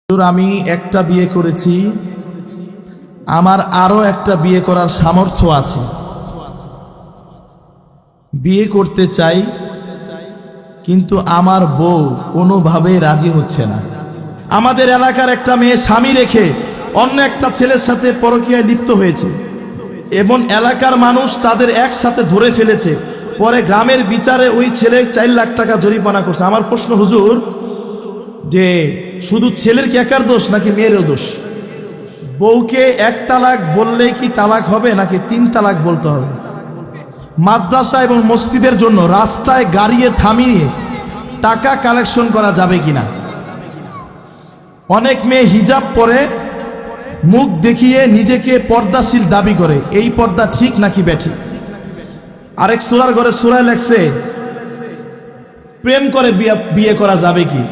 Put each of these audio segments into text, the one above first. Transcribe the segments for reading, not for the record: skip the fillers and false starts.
আমি একটা বিয়ে করেছি, আমার আরো একটা বিয়ে করার সামর্থ্য আছে। বিয়ে করতে চাই, কিন্তু আমার বউ কোনোভাবেই রাজি হচ্ছে না। আমাদের এলাকার একটা মেয়ে স্বামী রেখে অন্য একটা ছেলের সাথে পরকীয়ায় লিপ্ত হয়েছে এবং এলাকার মানুষ তাদের একসাথে ধরে ফেলেছে। পরে গ্রামের বিচারে ওই ছেলে 4 লাখ টাকা জরিমানা করছে। আমার প্রশ্ন, হুজুর, যে শুধু ছেলের কি একার দোষ নাকি মেয়েরও দোষ? বউকে 1 তালাক বললেই কি তালাক হবে নাকি 3 তালাক বলতে হবে? মাদ্রাসা এবং মসজিদের জন্য রাস্তায় গাড়িয়ে থামিয়ে টাকা কালেকশন করা যাবে কিনা? অনেক মেয়ে হিজাব পরে মুখ দেখিয়ে নিজেকে পর্দাশীল দাবি করে, এই পর্দা ঠিক নাকি বেঠিক? আরেক সূরার ঘরে সূরায় লেখছে প্রেম করে বিয়ে করা যাবে কি?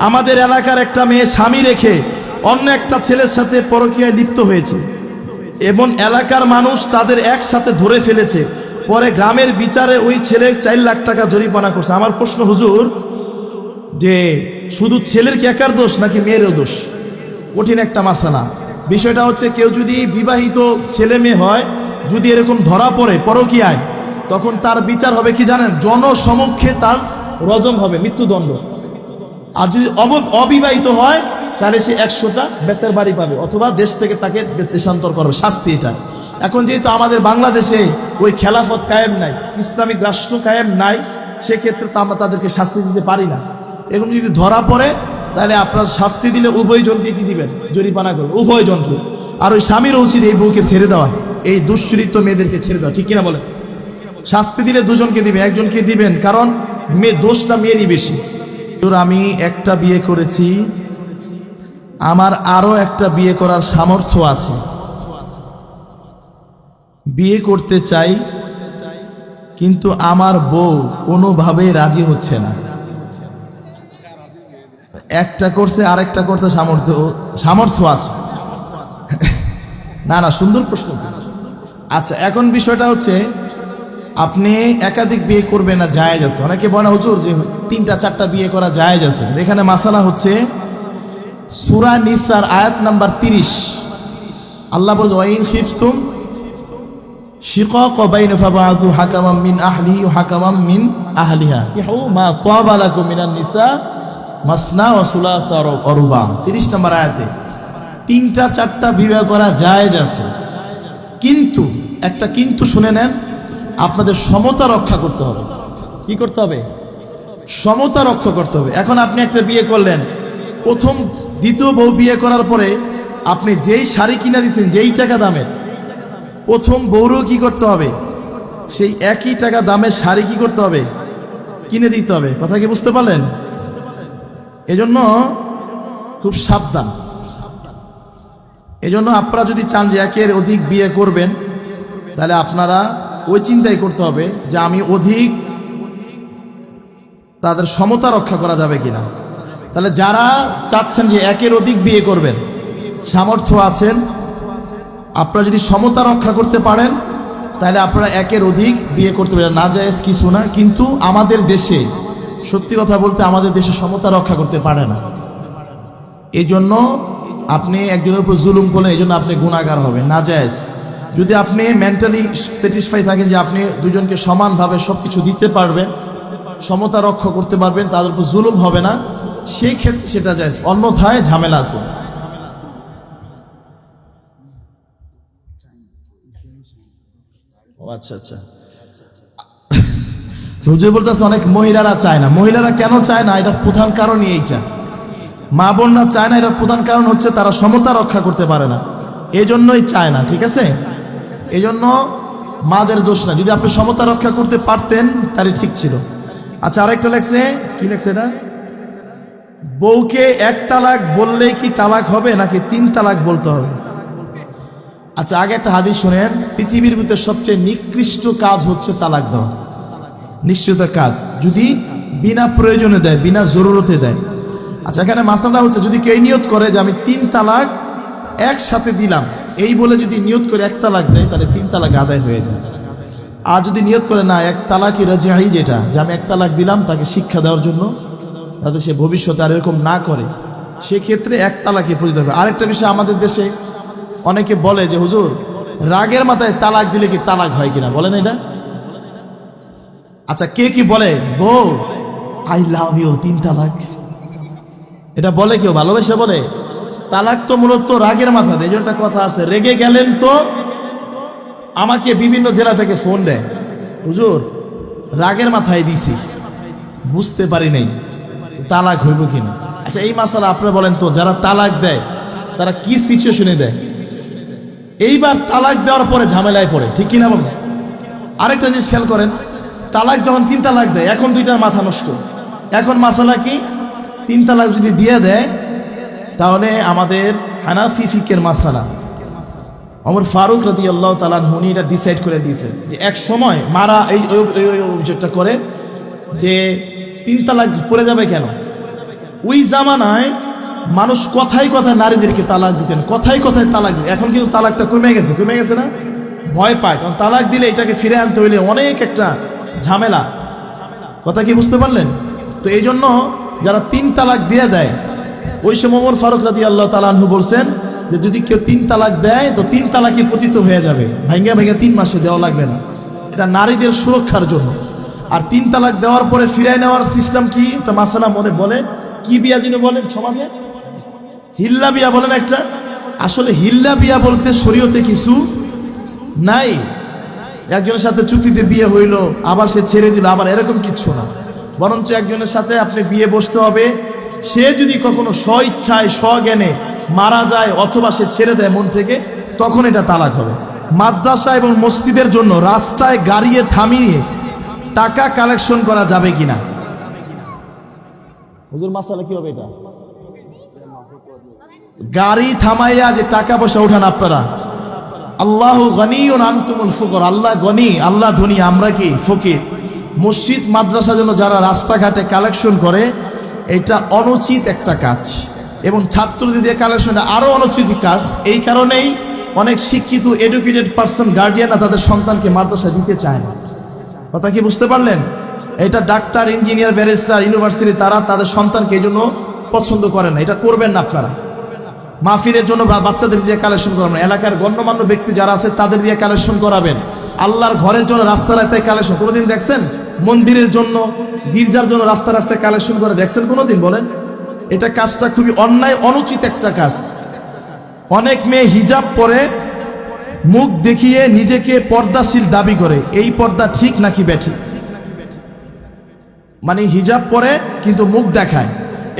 আমাদের এলাকার একটা মেয়ে স্বামী রেখে অন্য একটা ছেলের সাথে পরকীয়ায় লিপ্ত হয়েছে এবং এলাকার মানুষ তাদের একসাথে ধরে ফেলেছে। পরে গ্রামের বিচারে ওই ছেলে 4 লাখ টাকা জরিমানা করছে। আমার প্রশ্ন, হুজুর, যে শুধু ছেলের কি একার দোষ নাকি মেয়েরও দোষ? কঠিন একটা মাসালা। বিষয়টা হচ্ছে, কেউ যদি বিবাহিত ছেলে মেয়ে হয়, যদি এরকম ধরা পড়ে পরকীয়ায়, তখন তার বিচার হবে কি জানেন? জনসমক্ষে তার রজম হবে, মৃত্যুদণ্ড। আর যদি অবিবাহিত হয় তাহলে সে 100টা বেতের বাড়ি পাবে, অথবা দেশ থেকে তাকে দেশান্তর করবে। শাস্তি এটা। এখন যেহেতু আমাদের বাংলাদেশে ওই খেলাফত কায়েম নাই, ইসলামিক রাষ্ট্র কায়েম নাই, সেক্ষেত্রে তো আমরা তাদেরকে শাস্তি দিতে পারি না। এখন যদি ধরা পড়ে তাহলে আপনার শাস্তি দিলে উভয়জনকে কি দিবেন? জরিমানা করবেন, উভয়জনকে। আর ওই স্বামীরও উচিত এই বউকে ছেড়ে দেওয়া, এই দুশ্চরিত্র মেয়েদেরকে ছেড়ে দেওয়া, ঠিক কিনা বলেন? শাস্তি দিলে দুজনকে দিবেন, একজনকে দিবেন, কারণ দোষটা মেয়েরই বেশি। আমি একটা বিয়ে করেছি, আমার আরো একটা বিয়ে করার সামর্থ্য আছে। বিয়ে করতে চাই, কিন্তু আমার বউ কোনোভাবেই রাজি হচ্ছে না। একটা করছে, আরেকটা করতে সামর্থ্য আছে। না, সুন্দর প্রশ্ন। আচ্ছা, এখন বিষয়টা হচ্ছে, আপনি একাধিক বিয়ে করবেন না, জায়েজ আছে। অনেকে বলে হুজুর যে 3টা 4টা বিয়ে করা জায়েজ আছে। এখানে মাসালা হচ্ছে, সূরা নিসার আয়াত নাম্বার 30 আল্লাহ বলছে, ওয়াইন খিফতুম শিকাকা বাইনা ফাবা'তু হাকামান মিন আহলিহি ওয়া হাকামান মিন আহলিহা মা তাবা লাকুম মিনান নিসা মাসনা ওয়া সুলাসা ওয়া রুবা। 30 নম্বর আয়াতে 3টা 4টা বিবাহ করা জায়েজ আছে, কিন্তু একটা কিন্তু শুনে নেন, আপনাদের সমতা রক্ষা করতে হবে। কি করতে হবে? সমতা রক্ষা করতে হবে। এখন আপনি একটা বিয়ে করলেন, প্রথম দ্বিতীয় বউ বিয়ে করার পরে আপনি যেই শাড়ি কিনা দিচ্ছেন, যেই টাকা দামের, প্রথম বউরও কি করতে হবে? সেই একই টাকা দামের শাড়ি কি করতে হবে? কিনে দিতে হবে। কথা কি বুঝতে পারলেন? এজন্য খুব সাবধান। এজন্য আপনারা যদি চান যে একের অধিক বিয়ে করবেন, তাহলে আপনারা ওই চিন্তাই করতে হবে যে আমি অধিক, তাদের সমতা রক্ষা করা যাবে কিনা। তাহলে যারা চাচ্ছেন যে একের অধিক বিয়ে করবেন, সামর্থ্য আছেন, আপনারা যদি সমতা রক্ষা করতে পারেন, তাহলে আপনারা একের অধিক বিয়ে করতে পারেন। না জায়েজ কিছু না, কিন্তু আমাদের দেশে, সত্যি কথা বলতে, আমাদের দেশে সমতা রক্ষা করতে পারে না। এই জন্য আপনি একজনের উপর জুলুম করলেন, এই জন্য আপনি গুনাহগার হবেন, না জায়েজ। যদি আপনি মেন্টালি স্যাটিসফাই থাকেন যে আপনি দুজনকে সমানভাবে সব কিছু দিতে পারবেন, সমতা রক্ষা করতে পারবেন, তাদের উপর জুলুম হবে না, সেই ক্ষেত্রে সেটা জায়েজ। অন্যথায় ঝামেলা আছে। আচ্ছা, হুজুর বলতেছে অনেক মহিলারা চায় না। মহিলারা কেন চায় না? এটা প্রধান কারণই এইটা। মা বোনরা চায় না, এটার প্রধান কারণ হচ্ছে তারা সমতা রক্ষা করতে পারে না, এই জন্যই চায় না। ঠিক আছে? এই জন্য মাদের দোষ না। যদি আপনি সমতা রক্ষা করতে পারতেন তাহলে ঠিক ছিল। আচ্ছা, আরেকটা লেখছে, কি লেখছে এটা? বউকে 1 তালাক বললেই কি তালাক হবে নাকি 3 তালাক বলতে হবে? আচ্ছা, আগে একটা হাদিস শুনেন। পৃথিবীর ভিতরে সবচেয়ে নিকৃষ্ট কাজ হচ্ছে তালাক দেওয়া, নিশ্চিত কাজ, যদি বিনা প্রয়োজনে দেয়, বিনা জরুরতে দেয়। আচ্ছা, এখানে মাসলাটা হচ্ছে, যদি কেউ নিয়ত করে যে আমি 3 তালাক একসাথে দিলাম, এই বলে যদি নিয়ত করে 1 তালাক দেয়, তাহলে 3 তালাক আদায় হয়ে যায়। আর যদি নিয়ত করে না, 1 তালাকই রাজিআই, যেটা যে আমি 1 তালাক দিলাম তাকে শিক্ষা দেওয়ার জন্য, যাতে সে ভবিষ্যতে আর এরকম না করে, সেক্ষেত্রে এক তালাকে পরিণত হবে। আরেকটা বিষয়, আমাদের দেশে অনেকে বলে যে হুজুর রাগের মাথায় তালাক দিলে কি তালাক হয় কিনা, বলেন এটা? আচ্ছা, কে কি বলে বউ আই লাভ ইউ 3 তালাক, এটা বলে কেউ ভালোবাসা বলে? তালাক তো মূলত রাগের মাথাতে। এই জন্য একটা কথা আছে, রেগে গেলেন তো আমাকে বিভিন্ন জেলা থেকে ফোন দেয়, হুজুর রাগের মাথায় দিছি, বুঝতে পারি নাই তালাক হইব কিনা। আচ্ছা, এই মাসালা আপনারা বলেন তো, যারা তালাক দেয় তারা কি সিচুয়েশনে দেয়? এইবার তালাক দেওয়ার পরে ঝামেলায় পড়ে, ঠিক কিনা বলেন? আরেকটা জিনিস খেয়াল করেন, তালাক যখন 3 তালাক দেয়, এখন দুইটার মাথা নষ্ট। এখন মাসালা কি, 3 তালাক যদি দিয়ে দেয় তাহলে আমাদের হানাফি ফিকের মাসালা, ওমর ফারুক রাদিয়াল্লাহু তাআলা আনহু উনি এটা ডিসাইড করে দিয়েছেন যে এক সময় মারা এই অভিযোগটা করে যে 3 তালাক পড়ে যাবে কেন। ওই জামানায় মানুষ কথায় কথায় নারীদেরকে তালাক দিতেন, কথায় কথায় তালাক দিতেন। এখন কিন্তু তালাকটা কমে গেছে না, ভয় পায়, কারণ তালাক দিলে এটাকে ফিরে আনতে হইলে অনেক একটা ঝামেলা। কথা কি বুঝতে পারলেন? তো এই জন্য যারা 3 তালাক দিয়ে দেয়, ওই সময় ওমর ফারুক রাদিয়াল্লাহু তাআলা আনহু বলছেন যে যদি কেউ 3 তালাক দেয় তো 3 তালাকে পতিত হয়ে যাবে, ভাঙ্গা 3 মাসে দেওয়া লাগবে না। এটা নারীদের সুরক্ষার জন্য। আর 3 তালাক দেওয়ার পরে ফিরায় নেওয়ার সিস্টেম কি, একটা মাসালা মনে বলে কি বিয়া যিনি বলেন সমাজে, হিল্লা বিয়া বলেন একটা। আসলে হিল্লা বিয়া বলতে শরীয়তে কিছু নাই। একজনের সাথে চুক্তিতে বিয়ে হইল, আবার সে ছেড়ে দিল, আবার এরকম কিচ্ছু না। বরঞ্চ একজনের সাথে আপনি বিয়ে বসতে হবে, সে যদি কখনো স্বইচ্ছায় স্বজ্ঞানে মারা যায় অথবা সে ছেড়ে দেয় মন থেকে, তখন এটা তালাক হবে। মাদ্রাসা এবং মসজিদের জন্য রাস্তায় গাড়িয়ে থামিয়ে টাকা কালেকশন করা যাবে কিনা? হুজুর মাসালা কি হবে এটা? গাড়ি থামাইয়া যে টাকা পয়সা উঠান আপনারা, আল্লাহু গনিয়ুন আনতুমুল ফুকর, আল্লাহ গনি, আল্লাহ ধনী, আমরা কি ফকির। মসজিদ মাদ্রাসার জন্য যারা রাস্তাঘাটে কালেকশন করে, এটা অনুচিত একটা কাজ, এবং ছাত্রদের দিয়ে কালেকশন আরো অনুচিত কাজ। এই কারণেই অনেক শিক্ষিত এডুকেটেড পার্সন গার্ডিয়ানরা তাদের সন্তানকে মাদ্রাসা দিতে চায় না। কথা কি বুঝতে পারলেন? এটা ডাক্তার, ইঞ্জিনিয়ার, ব্যারিস্টার, ইউনিভার্সিটি, তারা তাদের সন্তানকে এই জন্য পছন্দ করে না। এটা করবেন না আপনারা। মাহফিলের জন্য বা বাচ্চাদের দিয়ে কালেকশন করাবেন, এলাকার গণ্যমান্য ব্যক্তি যারা আছে তাদের দিয়ে কালেকশন করাবেন। আল্লাহর ঘরের জন্য রাস্তা রাস্তায় কালেকশন কোনোদিন দেখছেন? মন্দিরের জন্য, গির্জার জন্য রাস্তা রাস্তায় কালেকশন করে দেখছেন কোনোদিন? বলেন। এটা কাজটা খুবই অন্যায়, অনুচিত একটা কাজ। অনেক মেয়ে হিজাব পরে মুখ দেখিয়ে নিজেকে পর্দাশীল দাবি করে, এই পর্দা ঠিক নাকি ব্যাঠিক? মানে হিজাব পরে কিন্তু মুখ দেখায়।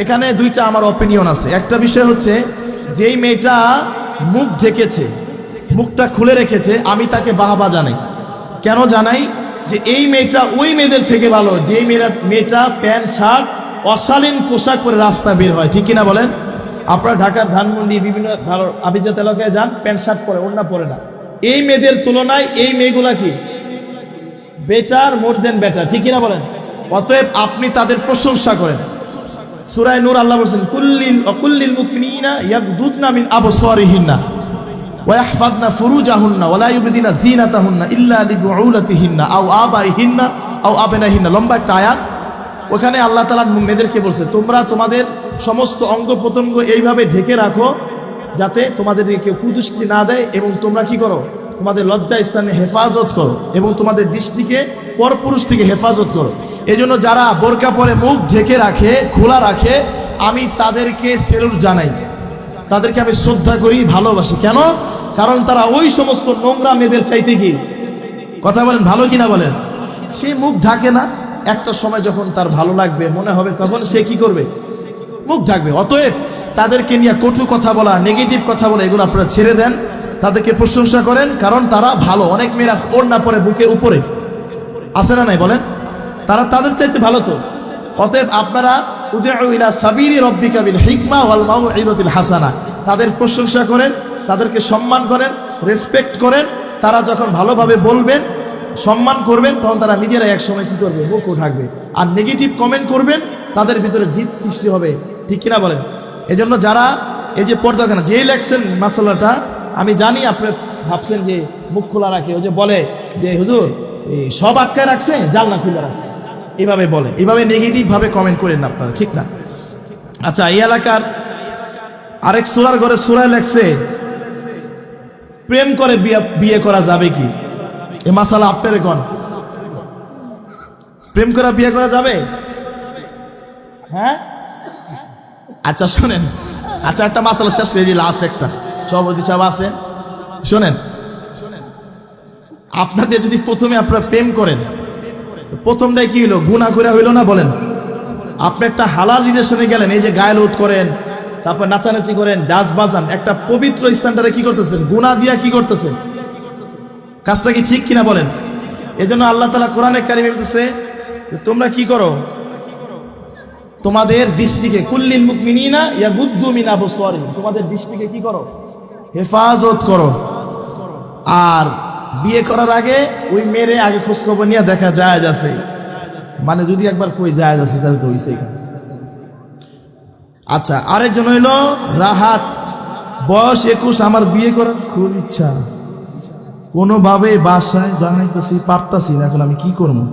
এখানে দুইটা আমার অপিনিয়ন আছে। একটা বিষয় হচ্ছে, যেই মেয়েটা মুখ ঢেকেছে, মুখটা খুলে রেখেছে, আমি তাকে বাহবা জানাই। কেন জানাই? যে এই মেয়েটা ওই মেয়েদের থেকে ভালো যেই মেয়েটা প্যান্ট শার্ট অশালীন পোশাক পরে রাস্তা বের হয়, ঠিক কিনা বলেন? আপনারা ঢাকার ধানমন্ডি বিভিন্ন আভিজাত এলাকায় যান, প্যান্ট শার্ট পরে, ওড়না পরে না। এই মেয়েদের তুলনায় এই মেয়েগুলা কি বেটার, মোর দেন বেটার, ঠিক কিনা বলেন? অতএব আপনি তাদের প্রশংসা করেন। সূরা নূর আল্লাহ বলেন, কুল্লিল মুমিনিনা ইয়াগদুদনা মিন আবসারিহিন্না ওয়া ইয়াহফাযনা ফুরুজাহুন্না ওয়া লা ইউবদিনা যিনাতাহুন্না ইল্লা লিবুউলাতিহিন্না আও আবাইহিন্না আও আবনাহিন্না। লম্বা একটা আয়াত। ওখানে আল্লাহ তাআলা মেয়েদেরকে বলছে, তোমরা তোমাদের সমস্ত অঙ্গ প্রত্যঙ্গ এইভাবে ঢেকে রাখো যাতে তোমাদেরকে কেউ কুদৃষ্টি না দেয়, এবং তোমরা কি করো, তোমাদের লজ্জা স্থানে হেফাজত করো, এবং তোমাদের দৃষ্টিকে পরপুরুষ থেকে হেফাজত করো। এই জন্য যারা বোরকা পরে মুখ ঢেকে রাখে, খোলা রাখে, আমি তাদেরকে সেলুট জানাই, তাদেরকে আমি শ্রদ্ধা করি, ভালোবাসি। কেন? কারণ তারা ওই সমস্ত নোংরা মেয়েদের চাইতে কি, কথা বলেন, ভালো কিনা বলেন? সে মুখ ঢাকে না, একটা সময় যখন তার ভালো লাগবে মনে হবে, তখন সে কি করবে, মুখ ঢাকবে। অতএব তাদেরকে নিয়ে কটু কথা বলা, নেগেটিভ কথা বলা, এগুলো আপনারা ছেড়ে দেন, তাদেরকে প্রশংসা করেন, কারণ তারা ভালো। অনেক মেয়েরা ওড়না পরে বুকে উপরে আছে না নাই বলেন? তারা তাদের চাইতে ভালো তো। অতএব আপনারা উদউ ইলা সাবিলি রাব্বিকা বিল হিকমা ওয়াল মাউইযাতিল হাসানা, তাদের প্রশংসা করেন, তাদেরকে সম্মান করেন, রেসপেক্ট করেন। তারা যখন ভালোভাবে বলবেন, সম্মান করবেন, তখন তারা নিজেরাই একসময় কি করবে, মুখ উঠাবে। আর নেগেটিভ কমেন্ট করবেন, তাদের ভিতরে জিদ সৃষ্টি হবে, ঠিক কিনা বলেন? এজন্য যারা এই যে পর্দা কেন যেই লেখছেন মাসালাটা, আমি জানি আপনি ভাবছেন যে মুখ খোলা রাখে, ওই যে বলে যে হুজুর এই সব আটকায় রাখছে, জানলা খুলে রাখছে, এইভাবে বলে, এইভাবে নেগেটিভ ভাবে কমেন্ট করেন না আপনারা, ঠিক না? আচ্ছা, এই এলাকার আরেক সূরার ঘরে সূরায় লেখছে প্রেম করে বিয়ে করা যাবে কি? এ মাসালা আপনারে কোন প্রেম করে বিয়ে করা যাবে? হ্যাঁ, আচ্ছা শোনেন, আচ্ছা একটা মাসালা শেষ করে দিই, লাস্ট একটা সভাপতি সাহেব আছে, শোনেন। আপনাদের যদি প্রথমে আপনারা প্রেম করেন, প্রথমটাই কি হইলো? গুনাহ করে হইলো না? বলেন। আপনি একটা হালাল রিলেশনে গেলেন, এই যে গায়লোদ করেন, তারপর নাচানাচি করেন, ডান্স বাজান, একটা পবিত্র স্থানটারে কি করতেছেন? গুনাহ দিয়া কি করতেছেন? কাজটা কি ঠিক কিনা বলেন? এজন্য আল্লাহ তাআলা কোরআনে কারিমে বলতেছে তোমরা কি করো, তোমাদের দৃষ্টিকে কুল্লিল মুমিনিনা ইয়াগুদ্দু মিন আবসারিহিম, তোমাদের দৃষ্টিকে কি করো? হেফাজত করো। আর বিয়ে করার আগে ওই মেরে আগে খোঁজ খবর নিয়ে দেখা যায় আছে, মানে যদি একবার কই যায় আছে তাহলে তো হইছেই। আচ্ছা, আরেকজন হইল রাহাত, বয়স 21, আমার বিয়ে করার খুব ইচ্ছা, কোনোভাবে বাসায় জানাইতেছি পারতাছি না, এখন আমি কি করবো?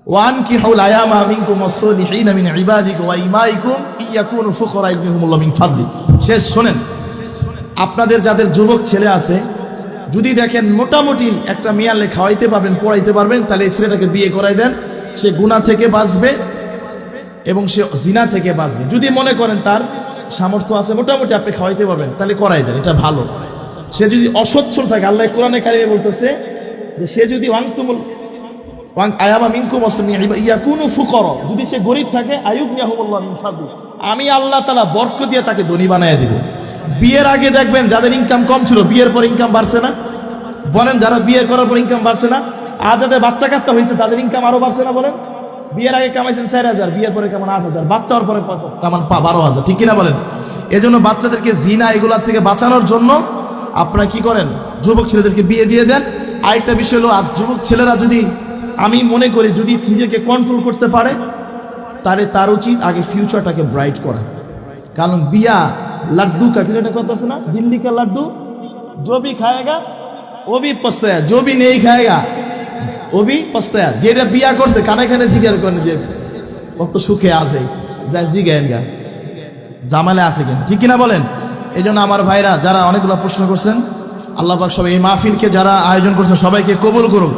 ওয়ানকিহুল আয়ামা মিনকুম ওয়াস-সালিহিনা মিন ইবাদিকুম ওয়া ইমাইকুম ইয়াকুনু ফুকারা ইগনিহুমুল্লাহু মিন ফাদলি। শেষ শোনেন, আপনাদের যাদের যুবক ছেলে আছে, যদি দেখেন মোটামুটি একটা মেয়ালে খাওয়াইতে পারবেন, পড়াইতে পারবেন, তাহলে এই ছেলেটাকে বিয়ে করাই দেন। সে গুনাহ থেকে বাঁচবে এবং সে জিনা থেকে বাঁচবে। যদি মনে করেন তার সামর্থ্য আছে, মোটামুটি আপনি খাওয়াইতে পারবেন, তাহলে করাই দেন, এটা ভালো। সে যদি অসচ্ছল থাকে, আল্লাহ কোরআনে কারিমে বলতেছে যে সে যদি যদি সে গরিব থাকে, আমি আল্লাহ তাআলা বরকত দিয়ে তাকে ধনী বানায় দিব। বিয়ের আগে দেখবেন যাদের ইনকাম কম ছিল, বিয়ের পর ইনকাম বাড়ছে না? বলেন, যারা বিয়ে করার পর ইনকাম বাড়ছে না? আর যাদের বাচ্চা কাচ্চা হয়েছে তাদের ইনকাম আরো বাড়ছে না? বলেন, বিয়ের আগে কামাইছেন 4,000, বিয়ের পরে কেমন 8,000, বাচ্চা হওয়ার পরে কেমন 12,000, ঠিক কিনা বলেন? এজন্য বাচ্চাদেরকে জিনা এগুলার থেকে বাঁচানোর জন্য আপনারা কি করেন? যুবক ছেলেদেরকে বিয়ে দিয়ে দেন। আরেকটা বিষয় হলো, আর যুবক ছেলেরা যদি, আমি মনে করি যদি নিজেকে কন্ট্রোল করতে পারে, তাহলে তার উচিত আগে ফিউচারটাকে ব্রাইট করা। কারণ বিয়া লাড্ডু কা কিলোটা কত আছে না, দিল্লি কা লাড্ডু जो भी खाएगा वो भी पछताया, जो भी नहीं खाएगा वो भी पछताया। যেটা বিয়া করছে কানে কানে জিজ্ঞাসা করেন যে কত সুখে আছে, যা জিজ্ঞাসেন গা জামালে আছে কিনা, ঠিক কিনা বলেন? এই জন্য আমার ভাইরা যারা অনেকগুলো প্রশ্ন করছেন, আল্লাহ পাক সবাই এই মাহফিলকে যারা আয়োজন করছেন সবাইকে কবুল করুক।